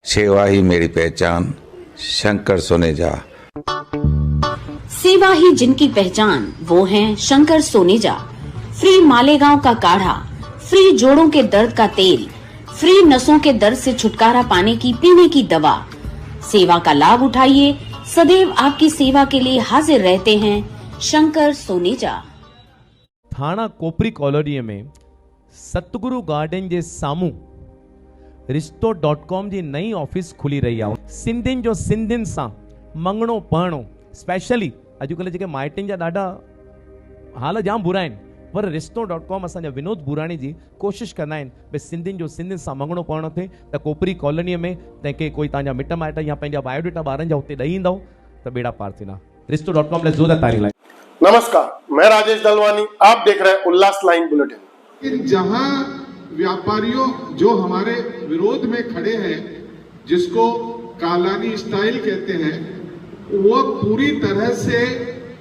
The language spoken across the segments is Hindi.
सेवा ही मेरी पहचान, शंकर सोनेजा। सेवा ही जिनकी पहचान, वो हैं शंकर सोनेजा। फ्री मालेगांव का काढ़ा, फ्री जोड़ों के दर्द का तेल, फ्री नसों के दर्द से छुटकारा पाने की पीने की दवा। सेवा का लाभ उठाइए, सदैव आपकी सेवा के लिए हाजिर रहते हैं शंकर सोनेजा। थाना कोपरी कॉलोनी में सतगुरु गार्डन जे सामू रिश्तो.com जी नई ऑफिस खुली रही आहे। सिंधियुनि जो सिंधियुनि सां मंगणो पढ़णो, स्पेशली अॼुकल्ह जेके माइटनि जा ॾाढा हाल जाम बुरा आहिनि, पर रिश्तो.com असांजा विनोद बुराणी जी कोशिशि कंदा आहिनि भई सिंधियुनि जो सिंधियुनि सां मंगणो पढ़णो थिए। त कोपरी कॉलोनीअ में तंहिंखे कोई तव्हांजा मिट माइट या पंहिंजा बायोडेटा ॿारनि जा हुते ॾेई ईंदव त बेड़ा पार थींदा। रिश्तो.com लाइ ज़ोरदार तारीफ़ लाइ। नमस्कार, मैं राजेश दलवानी, आप देख रहे हैं उल्लास लाइन बुलेटिन। जहां व्यापारियों जो हमारे विरोध में खड़े हैं, जिसको कालानी स्टाइल कहते हैं, वो पूरी तरह से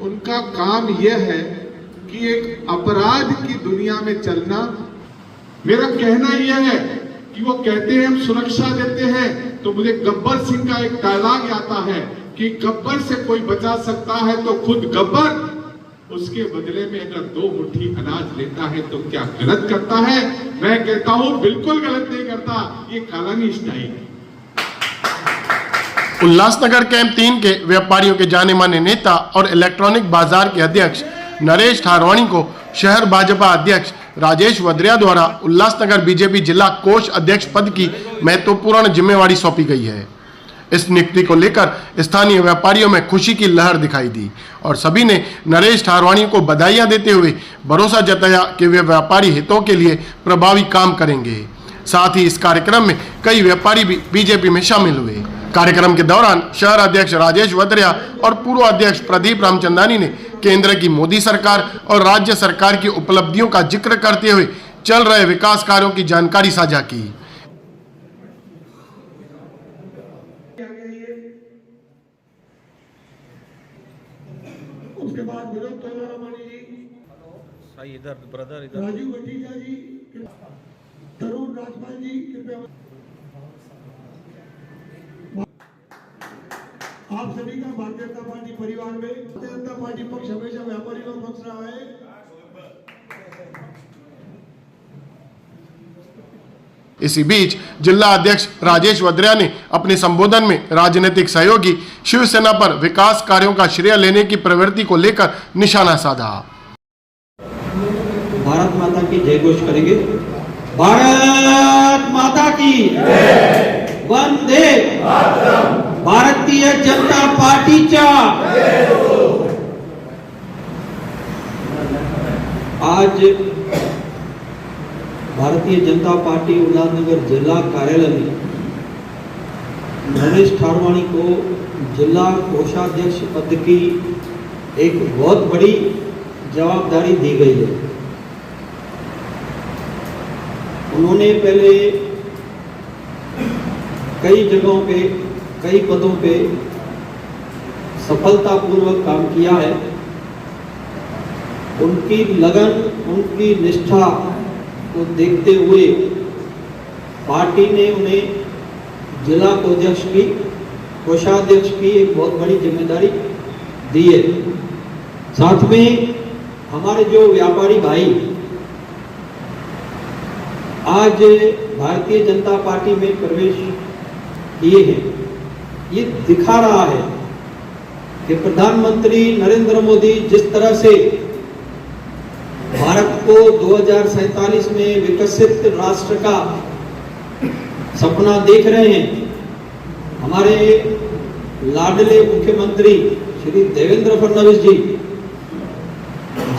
उनका काम यह है कि एक अपराध की दुनिया में चलना। मेरा कहना यह है कि वो कहते हैं हम सुरक्षा देते हैं, तो मुझे गब्बर सिंह का एक डायलॉग आता है कि गब्बर से कोई बचा सकता है तो खुद गब्बर, उसके बदले में अगर 2 मुट्ठी अनाज लेता है तो क्या गलत करता है? मैं कहता हूं बिल्कुल गलत नहीं करता, ये कालानी स्टाइल है। उल्लासनगर कैंप 3 के व्यापारियों के जाने माने नेता और इलेक्ट्रॉनिक बाजार के अध्यक्ष नरेश ठारवाणी को शहर भाजपा अध्यक्ष राजेश वद्रिया द्वारा उल्लासनगर बीजेपी जिला कोष अध्यक्ष पद की महत्वपूर्ण जिम्मेवारी सौंपी गई है। इस नियुक्ति को लेकर स्थानीय व्यापारियों में खुशी की लहर दिखाई दी और सभी ने नरेश ठारवाणी को बधाइयां देते हुए भरोसा जताया कि वे व्यापारी हितों के लिए प्रभावी काम करेंगे। साथ ही इस कार्यक्रम में कई व्यापारी भी बीजेपी में शामिल हुए। कार्यक्रम के दौरान शहर अध्यक्ष राजेश वद्रिया और पूर्व अध्यक्ष प्रदीप रामचंदानी ने केंद्र की मोदी सरकार और राज्य सरकार की उपलब्धियों का जिक्र करते हुए चल रहे विकास कार्यों की जानकारी साझा की। उसके बाद विनोद तोलारामानी जी, इधर ब्रदर, इधर राजीव भटीजा जी, तरुण राजपाल जी, कृपया आप सभी का भारतीय जनता पार्टी परिवार में भारतीय जनता पार्टी पक्ष हमेशा व्यापारी का पक्ष रहा है। इसी बीच जिला अध्यक्ष राजेश वद्रिया ने अपने संबोधन में राजनीतिक सहयोगी शिवसेना पर विकास कार्यों का श्रेय लेने की प्रवृत्ति को लेकर निशाना साधा। भारत माता की जय घोष करेंगे। भारत माता की जय, वंदे मातरम। भारतीय जनता पार्टीच्या आज भारतीय जनता पार्टी उल्लासनगर जिला कार्यालय में नरेश ठारवाणी को जिला कोषाध्यक्ष पद की एक बहुत बड़ी जवाबदारी दी गई है। उन्होंने पहले कई जगहों पे, कई पदों पे सफलतापूर्वक काम किया है। उनकी लगन, उनकी निष्ठा को देखते हुए पार्टी ने उन्हें जिला कोषाध्यक्ष की एक बहुत बड़ी जिम्मेदारी दी है। साथ में हमारे जो व्यापारी भाई आज भारतीय जनता पार्टी में प्रवेश किए हैं, ये दिखा रहा है कि प्रधानमंत्री नरेंद्र मोदी जिस तरह से भारत को 2047 में विकसित राष्ट्र का सपना देख रहे हैं, हमारे लाडले मुख्यमंत्री श्री देवेंद्र फडणवीस जी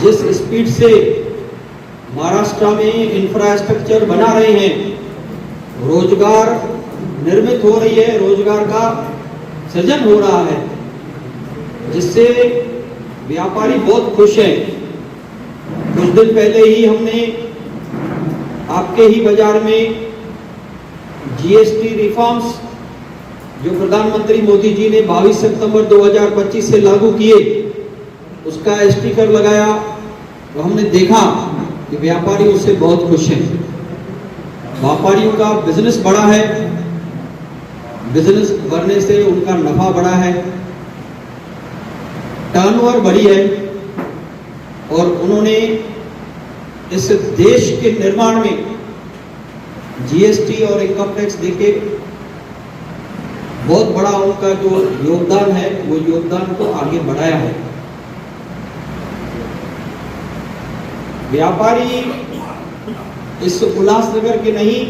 जिस स्पीड से महाराष्ट्र में इंफ्रास्ट्रक्चर बना रहे हैं, रोजगार निर्मित हो रही है, रोजगार का सृजन हो रहा है, जिससे व्यापारी बहुत खुश है। कुछ दिन पहले ही हमने आपके ही बाजार में जीएसटी रिफॉर्म्स जो प्रधानमंत्री मोदी जी ने 22 सितंबर 2025 से लागू किए, उसका स्टिकर लगाया तो हमने देखा कि व्यापारी उससे बहुत खुश हैं। व्यापारियों का बिजनेस बढ़ा है, बिजनेस बढ़ने से उनका नफा बढ़ा है, टर्नओवर बढ़ी है और उन्होंने इस देश के निर्माण में जीएसटी और इनकम टैक्स देके बहुत बड़ा उनका जो योगदान है वो योगदान को आगे बढ़ाया है। व्यापारी इस उल्लासनगर के नहीं,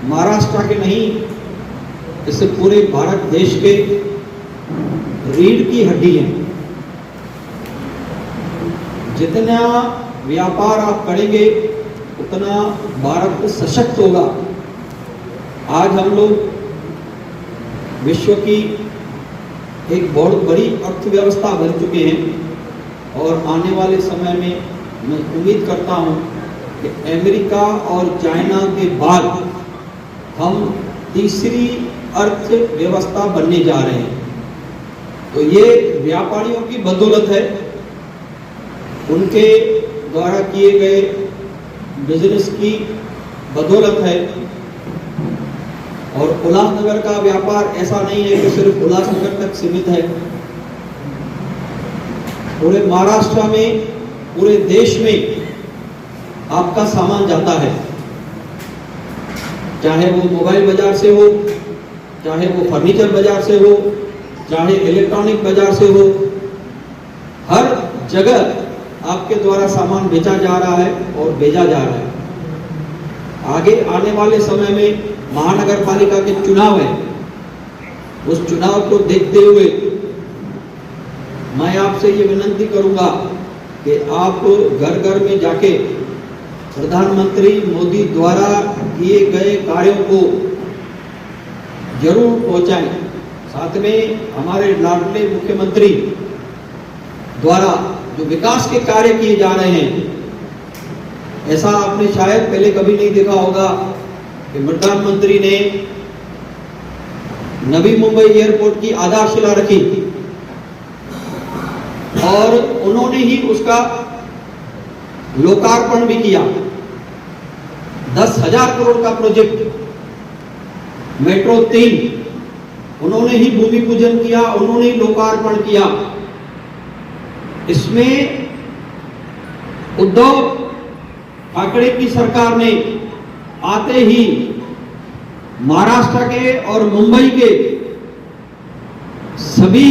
महाराष्ट्र के नहीं, इस पूरे भारत देश के रीढ़ की हड्डी है। जितना व्यापार आप करेंगे उतना भारत सशक्त होगा। आज हम लोग विश्व की एक बहुत बड़ी अर्थव्यवस्था बन चुके हैं और आने वाले समय में मैं उम्मीद करता हूं कि अमेरिका और चाइना के बाद हम तीसरी अर्थव्यवस्था बनने जा रहे हैं। तो ये व्यापारियों की बदौलत है, उनके द्वारा किए गए बिजनेस की बदौलत है। और उल्लासनगर का व्यापार ऐसा नहीं है कि सिर्फ उल्लासनगर तक सीमित है। पूरे महाराष्ट्र में, पूरे देश में आपका सामान जाता है, चाहे वो मोबाइल बाजार से हो, चाहे वो फर्नीचर बाजार से हो, चाहे इलेक्ट्रॉनिक बाजार से हो, हर जगह आपके द्वारा सामान बेचा जा रहा है और भेजा जा रहा है। आगे आने वाले समय में महानगर पालिका के चुनाव है, उस चुनाव को देखते हुए मैं आपसे ये विनती करूंगा कि आप घर घर में जाके प्रधानमंत्री मोदी द्वारा किए गए कार्यों को जरूर पहुंचाएं। साथ में हमारे लाडले मुख्यमंत्री द्वारा जो विकास के कार्य किए जा रहे हैं, ऐसा आपने शायद पहले कभी नहीं देखा होगा कि प्रधानमंत्री ने नवी मुंबई एयरपोर्ट की आधारशिला रखी और उन्होंने ही उसका लोकार्पण भी किया। 10,000 करोड़ का प्रोजेक्ट मेट्रो 3 उन्होंने ही भूमि पूजन किया, उन्होंने ही लोकार्पण किया। इसमें उद्धव ठाकरे की सरकार ने आते ही महाराष्ट्र के और मुंबई के सभी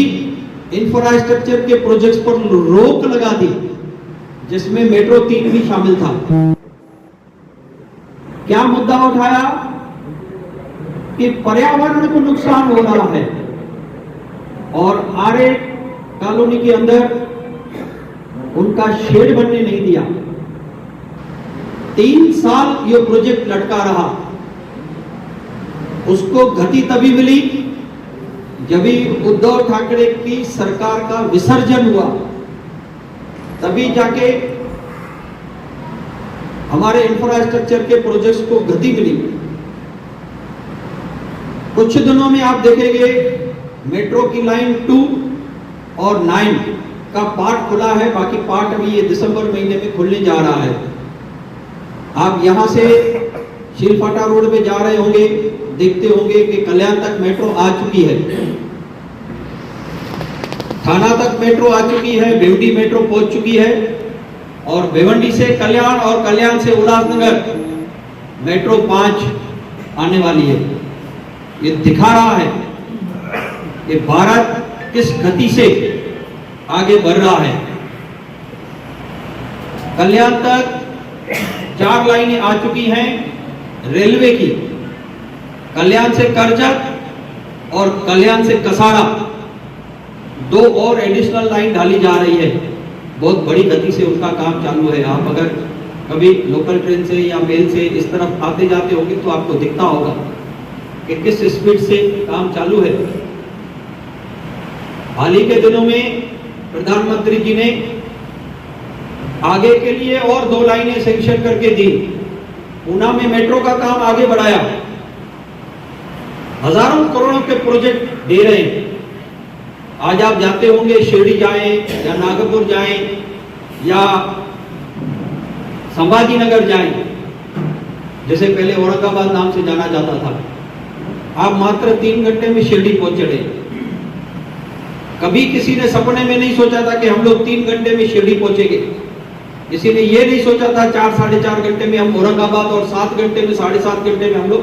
इंफ्रास्ट्रक्चर के प्रोजेक्ट्स पर रोक लगा दी, जिसमें मेट्रो 3 भी शामिल था। क्या मुद्दा उठाया कि पर्यावरण को नुकसान हो रहा है और आरे कॉलोनी के अंदर उनका शेड बनने नहीं दिया। 3 साल ये प्रोजेक्ट लटका रहा। उसको गति तभी मिली जब उद्धव ठाकरे की सरकार का विसर्जन हुआ, तभी जाके हमारे इंफ्रास्ट्रक्चर के प्रोजेक्ट्स को गति मिली। कुछ दिनों में आप देखेंगे मेट्रो की लाइन 2 और 9 का पार्ट खुला है, बाकी पार्ट अभी ये दिसंबर महीने में खुलने जा रहा है। आप यहां से शिलफाटा रोड पे जा रहे होंगे, देखते होंगे कि कल्याण तक मेट्रो आ चुकी है, थाना तक मेट्रो आ चुकी है, भिवंडी मेट्रो पहुंच चुकी है और भिवंडी से कल्याण और कल्याण से उल्लासनगर मेट्रो 5 आने वाली है। ये दिखा रहा है कि भारत किस गति से आगे बढ़ रहा है। कल्याण तक 4 लाइनें आ चुकी हैं रेलवे की, कल्याण से करजत और कल्याण से कसारा 2 और एडिशनल लाइन डाली जा रही है। बहुत बड़ी गति से उनका काम चालू है। आप अगर कभी लोकल ट्रेन से या मेल से इस तरफ आते जाते होंगे तो आपको दिखता होगा कि किस स्पीड से काम चालू है। हाल ही के दिनों में प्रधानमंत्री जी ने आगे के लिए और 2 लाइनें सैंक्शन करके दी। ऊना में मेट्रो का काम आगे बढ़ाया, हजारों करोड़ों के प्रोजेक्ट दे रहे हैं। आज आप जाते होंगे, शिरडी जाएं या नागपुर जाएं या संभाजी नगर जाएं, जैसे पहले औरंगाबाद नाम से जाना जाता था। आप मात्र 3 घंटे में शिरडी पहुंच चढ़े। कभी किसी ने सपने में नहीं सोचा था कि हम लोग 3 घंटे में शिरडी पहुंचेंगे। किसी ने ये नहीं सोचा था 4 साढ़े 4 घंटे में हम औरंगाबाद और 7 घंटे में 7.5 घंटे में हम लोग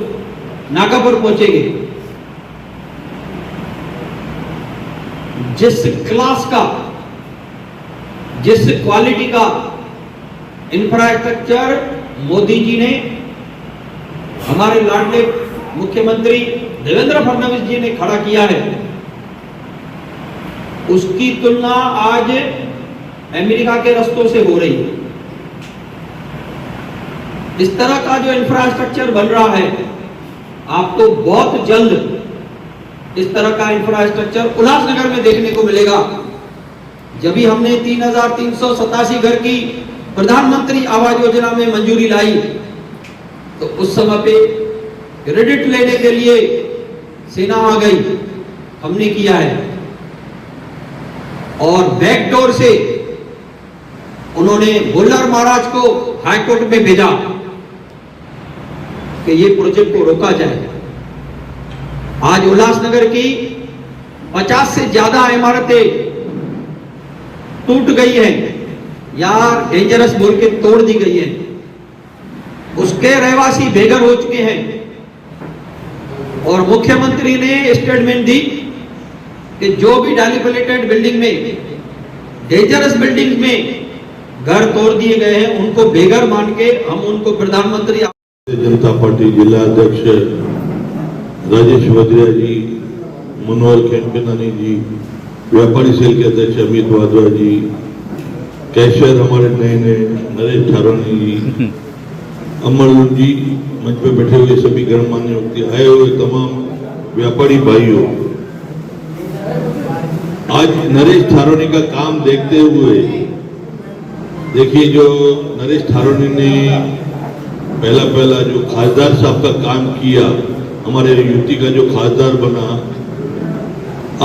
नागापुर पहुंचेंगे। जिस क्लास का, जिस क्वालिटी का इंफ्रास्ट्रक्चर मोदी जी ने, हमारे लाडले मुख्यमंत्री देवेंद्र फडणवीस जी ने खड़ा किया है, उसकी तुलना आज अमेरिका के रस्तों से हो रही है। इस तरह का जो इंफ्रास्ट्रक्चर बन रहा है, आपको बहुत जल्द इस तरह का इंफ्रास्ट्रक्चर उल्लासनगर में देखने को मिलेगा। जब भी हमने 3,387 घर की प्रधानमंत्री आवास योजना में मंजूरी लाई, तो उस समय पे क्रेडिट लेने के लिए सेना आ गई, हमने किया है। और बैकडोर से उन्होंने बुल्लर महाराज को हाईकोर्ट में भेजा कि ये प्रोजेक्ट को रोका जाए। आज उल्लासनगर की 50 से ज्यादा इमारतें टूट गई हैं या डेंजरस बोल के तोड़ दी गई हैं। उसके रहवासी बेघर हो चुके हैं और मुख्यमंत्री ने स्टेटमेंट दी कि जो भी डायलिबलेटेड बिल्डिंग में, डेंजरस बिल्डिंग में घर तोड़ दिए गए हैं, उनको बेघर मान के हम उनको प्रधानमंत्री। जनता पार्टी जिला अध्यक्ष राजेश वद्रिया जी, मनोहर खेमचंदानी जी, व्यापारी सेल के अध्यक्ष अमित वाधवा जी, कैशियर हमारे नए नरेश ठारोनी जी, अमर जी, मंच पे बैठे हुए सभी गणमान्य व्यक्ति, आए हुए तमाम व्यापारी भाइयों, आज नरेश ठारोनी का काम देखते हुए, देखिए जो नरेश ठारोनी ने पहला जो खासदार साहब का काम किया, हमारे यूपी का जो खासदार बना,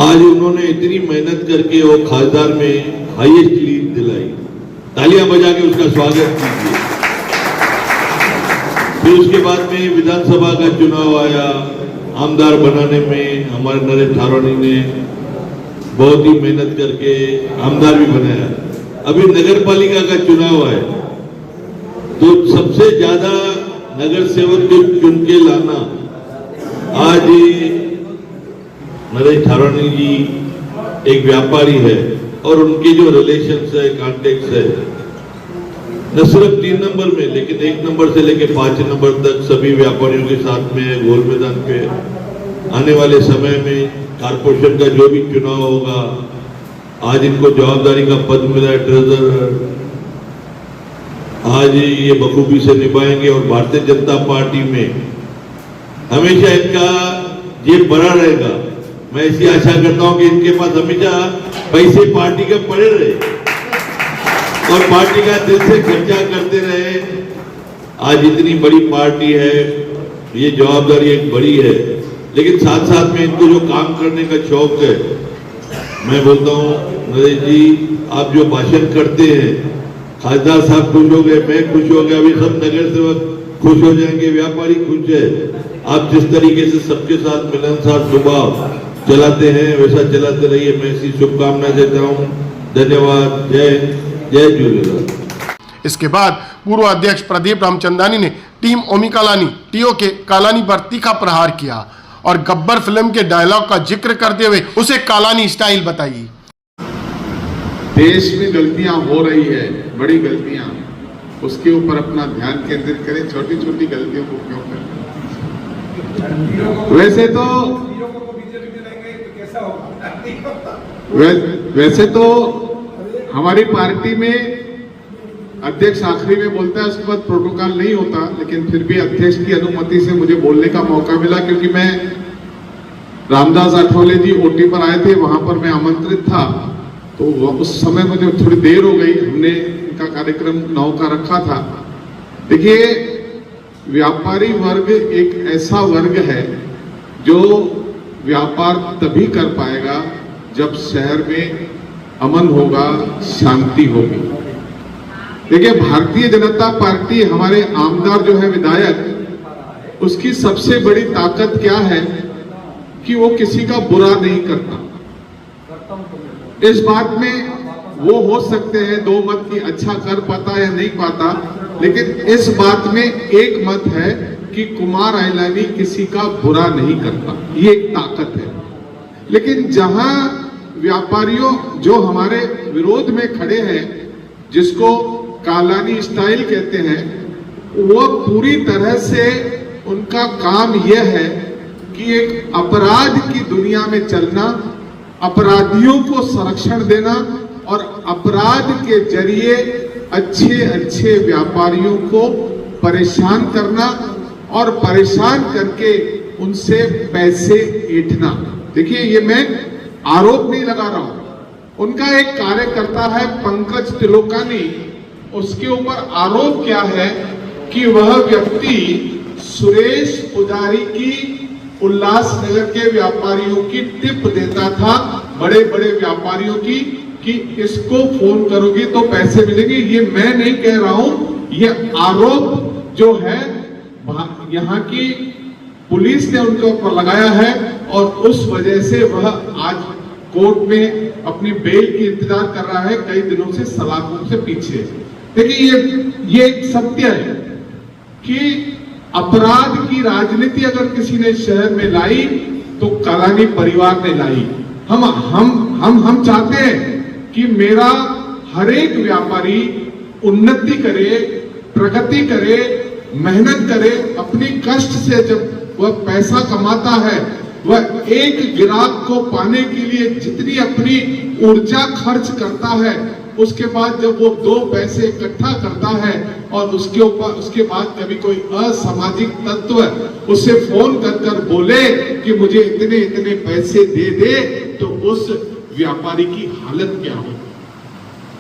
आज उन्होंने इतनी मेहनत करके वो खासदार में हाईएस्ट लीड दिलाई। तालियां बजा के उसका स्वागत कीजिए। फिर उसके बाद में विधानसभा का चुनाव आया, आमदार बनाने में हमारे नरेश ठारोनी ने बहुत ही मेहनत करके आमदार भी बनाया। अभी नगर पालिका का चुनाव है, तो सबसे ज्यादा नगर सेवक को चुन के लाना, आज नरेश ठारोनी जी एक व्यापारी है और उनके जो रिलेशंस है, कॉन्टेक्ट्स है, न सिर्फ 3 नंबर में, लेकिन 1 नंबर से लेकर 5 नंबर तक सभी व्यापारियों के साथ में है। गोल मैदान पे आने वाले समय में कारपोरेशन का जो भी चुनाव होगा, आज इनको जवाबदारी का पद मिला है ट्रेजरर, आज ये बखूबी से निभाएंगे और भारतीय जनता पार्टी में हमेशा इनका जेब भरा रहेगा। मैं ऐसी आशा करता हूं कि इनके पास हमेशा पैसे पार्टी के पड़े रहे और पार्टी का दिल से खर्चा करते रहे। आज इतनी बड़ी पार्टी है, ये जवाबदारी एक बड़ी है, लेकिन साथ साथ में इनको जो काम करने का शौक है, मैं बोलता हूँ नरेश जी, आप जो भाषण करते हैं, खासदार साहब खुश हो गए, मैं खुश हो गया, अभी सब नगर सेवक खुश हो जाएंगे, व्यापारी खुश है। आप जिस तरीके से सबके साथ मिलनसार स्वभाव चलाते हैं, वैसा चलाते रहिए। मैं ऐसी शुभकामनाएं देता हूँ। धन्यवाद। जय झूलेलाल। इसके बाद पूर्व अध्यक्ष प्रदीप रामचंदानी ने टीम ओमी कालानी टीओ के कालानी पर तीखा प्रहार किया और गब्बर फिल्म के डायलॉग का जिक्र करते हुए उसे कालानी स्टाइल बताई। देश में गलतियां हो रही है, बड़ी गलतियां, उसके ऊपर अपना ध्यान केंद्रित करें, छोटी छोटी गलतियों को क्यों करें। वैसे तो हमारी पार्टी में अध्यक्ष आखिरी में बोलता है, उसके बाद प्रोटोकॉल नहीं होता, लेकिन फिर भी अध्यक्ष की अनुमति से मुझे बोलने का मौका मिला, क्योंकि मैं रामदास आठवले जी ओटी पर आए थे, वहां पर मैं आमंत्रित था, तो उस समय मुझे थोड़ी देर हो गई। हमने इनका कार्यक्रम 9 का रखा था। देखिए, व्यापारी वर्ग एक ऐसा वर्ग है जो व्यापार तभी कर पाएगा जब शहर में अमन होगा, शांति होगी। देखिए, भारतीय जनता पार्टी, हमारे आमदार जो है विधायक, उसकी सबसे बड़ी ताकत क्या है कि वो किसी का बुरा नहीं करता। इस बात में वो हो सकते हैं दो मत की अच्छा कर पाता या नहीं पाता, लेकिन इस बात में एक मत है कि कुमार आइलानी किसी का बुरा नहीं करता, ये एक ताकत है। लेकिन जहां व्यापारियों जो हमारे विरोध में खड़े हैं, जिसको कालानी स्टाइल कहते हैं, वो पूरी तरह से उनका काम यह है कि एक अपराध की दुनिया में चलना, अपराधियों को संरक्षण देना और अपराध के जरिए अच्छे अच्छे व्यापारियों को परेशान करना और परेशान करके उनसे पैसे ऐंठना। देखिए, ये मैं आरोप नहीं लगा रहा हूं, उनका एक कार्यकर्ता है पंकज तिलोकानी, उसके ऊपर आरोप क्या है कि वह व्यक्ति सुरेश पुजारी की उल्लासनगर के व्यापारियों की टिप देता था, बड़े बड़े व्यापारियों की, कि इसको फोन करोगे तो पैसे मिलेंगे। ये मैं नहीं कह रहा हूं, ये आरोप जो है यहाँ की पुलिस ने उनके ऊपर लगाया है और उस वजह से वह आज कोर्ट में अपनी बेल की इंतजार कर रहा है, कई दिनों से सलाखों से पीछे। देखिए, ये एक सत्य है कि अपराध की राजनीति अगर किसी ने शहर में लाई तो कालानी परिवार ने लाई। हम चाहते हैं कि मेरा हर एक व्यापारी उन्नति करे, प्रगति करे, मेहनत करे, अपनी कष्ट से जब वह पैसा कमाता है, वह एक ग्राहक को पाने के लिए जितनी अपनी ऊर्जा खर्च करता है, उसके बाद जब वो दो पैसे इकट्ठा करता है और उसके बाद कभी कोई असामाजिक तत्व उसे फोन कर बोले कि मुझे इतने इतने पैसे दे दे, तो उस व्यापारी की हालत क्या हो।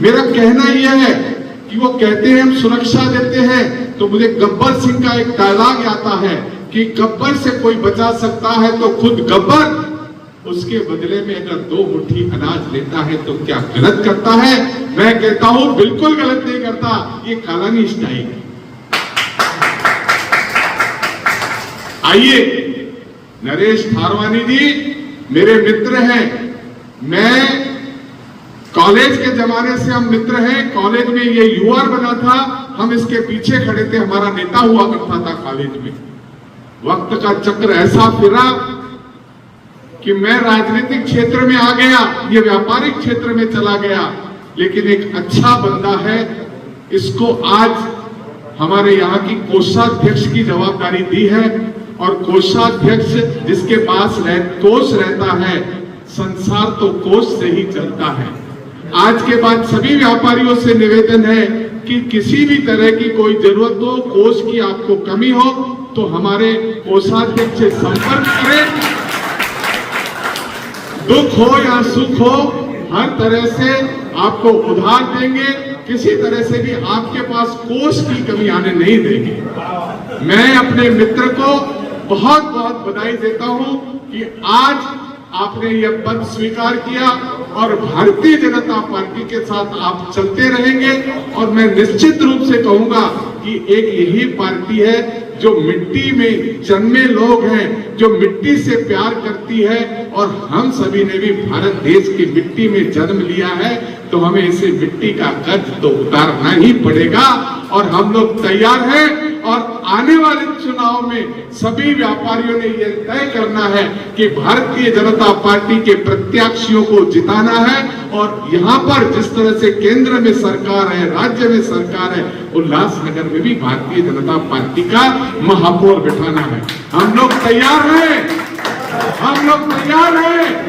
मेरा कहना यह है कि वो कहते हैं हम सुरक्षा देते हैं, तो मुझे गब्बर सिंह का एक डायलॉग आता है कि गब्बर से कोई बचा सकता है तो खुद गब्बर, उसके बदले में अगर दो मुट्ठी अनाज लेता है तो क्या गलत करता है? मैं कहता हूं बिल्कुल गलत नहीं करता, ये कालानी स्टाइल है। आइए, नरेश थारवानी जी मेरे मित्र हैं, मैं कॉलेज के जमाने से हम मित्र हैं। कॉलेज में ये यूआर बना था, हम इसके पीछे खड़े थे, हमारा नेता हुआ करता था कॉलेज में। वक्त का चक्र ऐसा फिरा कि मैं राजनीतिक क्षेत्र में आ गया, ये व्यापारिक क्षेत्र में चला गया, लेकिन एक अच्छा बंदा है, इसको आज हमारे यहाँ की कोषाध्यक्ष की जवाबदारी दी है और कोषाध्यक्ष जिसके पास कोष रहता है, संसार तो कोष से ही चलता है। आज के बाद सभी व्यापारियों से निवेदन है कि किसी भी तरह की कोई जरूरत हो, कोष की आपको कमी हो, तो हमारे कोषाध्यक्ष से संपर्क करें। दुख हो या सुख हो, हर तरह से आपको उधार देंगे, किसी तरह से भी आपके पास कोष की कमी आने नहीं देंगे। मैं अपने मित्र को बहुत बहुत बधाई देता हूं कि आज आपने यह पद स्वीकार किया और भारतीय जनता पार्टी के साथ आप चलते रहेंगे। और मैं निश्चित रूप से कहूंगा कि एक यही पार्टी है जो मिट्टी में जन्मे लोग हैं, जो मिट्टी से प्यार करती है, और हम सभी ने भी भारत देश की मिट्टी में जन्म लिया है, तो हमें इसे मिट्टी का कर्ज तो उतारना ही पड़ेगा। और हम लोग तैयार हैं और आने वाले चुनाव में सभी व्यापारियों ने यह तय करना है कि भारतीय जनता पार्टी के प्रत्याशियों को जिताना है। और यहाँ पर जिस तरह से केंद्र में सरकार है, राज्य में सरकार है, उल्लासनगर में भी भारतीय जनता पार्टी का महापौर बिठाना है। हम लोग तैयार हैं, हम लोग तैयार हैं।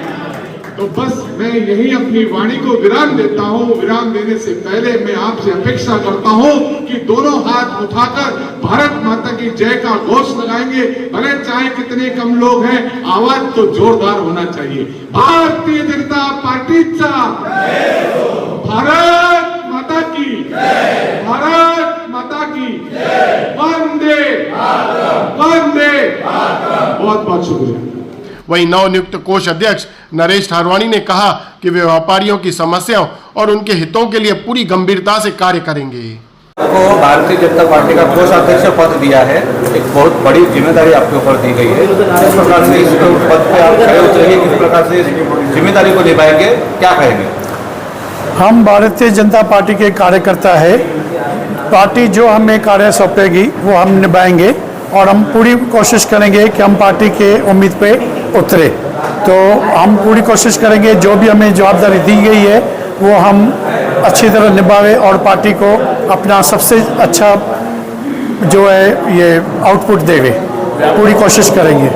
तो बस मैं यही अपनी वाणी को विराम देता हूं। विराम देने से पहले मैं आपसे अपेक्षा करता हूं कि दोनों हाथ उठाकर भारत माता की जय का घोष लगाएंगे। भले चाहे कितने कम लोग हैं, आवाज तो जोरदार होना चाहिए। भारतीय जनता पार्टीचा भारत माता की, भारत माता की वंदे वंदे। बहुत बहुत शुक्रिया। वहीं नवनियुक्त कोष अध्यक्ष नरेश थारवानी ने कहा कि वे व्यापारियों की समस्याओं और उनके हितों के लिए पूरी गंभीरता से कार्य करेंगे। आपको भारतीय जनता पार्टी का कोषाध्यक्ष पद दिया है, एक बहुत बड़ी जिम्मेदारी आपके ऊपर दी गई है। किस प्रकार से इस पद पे आप खड़े उतरेंगे, किस प्रकार से इस जिम्मेदारी को निभाएंगे, क्या कहेंगे? हम भारतीय जनता पार्टी के कार्यकर्ता है। पार्टी जो हमें कार्य सौंपेगी वो हम निभाएंगे और हम पूरी कोशिश करेंगे कि हम पार्टी के उम्मीद पे उतरे। तो हम पूरी कोशिश करेंगे, जो भी हमें जवाबदारी दी गई है वो हम अच्छी तरह निभावे और पार्टी को अपना सबसे अच्छा जो है ये आउटपुट देवे। पूरी कोशिश करेंगे।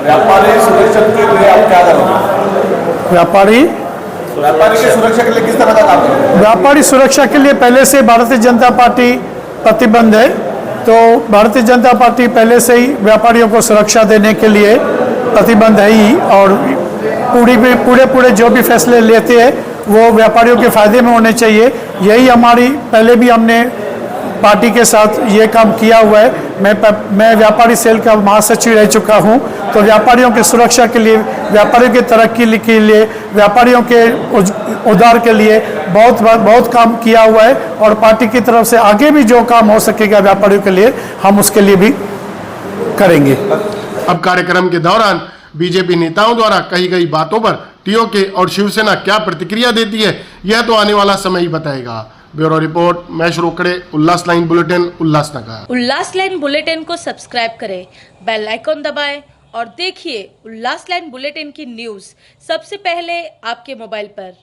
व्यापारी सुरक्षा के लिए आप क्या करोगे? व्यापारी की सुरक्षा के लिए किस तरह का काम करोगे? व्यापारी सुरक्षा के लिए पहले से भारतीय जनता पार्टी प्रतिबद्ध है। तो भारतीय जनता पार्टी पहले से ही व्यापारियों को सुरक्षा देने के लिए प्रतिबद्ध है ही, और पूरे जो भी फैसले लेते हैं वो व्यापारियों के फायदे में होने चाहिए। यही हमारी पहले भी हमने पार्टी के साथ ये काम किया हुआ है। मैं व्यापारी सेल का महासचिव रह चुका हूँ। तो व्यापारियों की सुरक्षा के लिए, व्यापारियों की तरक्की के लिए, व्यापारियों के उद्धार के लिए बहुत काम किया हुआ है। और पार्टी की तरफ से आगे भी जो काम हो सकेगा व्यापारियों के लिए, हम उसके लिए भी करेंगे। अब कार्यक्रम के दौरान बीजेपी नेताओं द्वारा कही गई बातों पर टीओके और शिवसेना क्या प्रतिक्रिया देती है, यह तो आने वाला समय ही बताएगा। ब्यूरो रिपोर्ट, महेश रोकड़े, उल्लास लाइन बुलेटिन, उल्लासनगर। उल्लास लाइन बुलेटिन को सब्सक्राइब करें, बेल आइकॉन दबाएं और देखिए उल्लास लाइन बुलेटिन की न्यूज़ सबसे पहले आपके मोबाइल पर।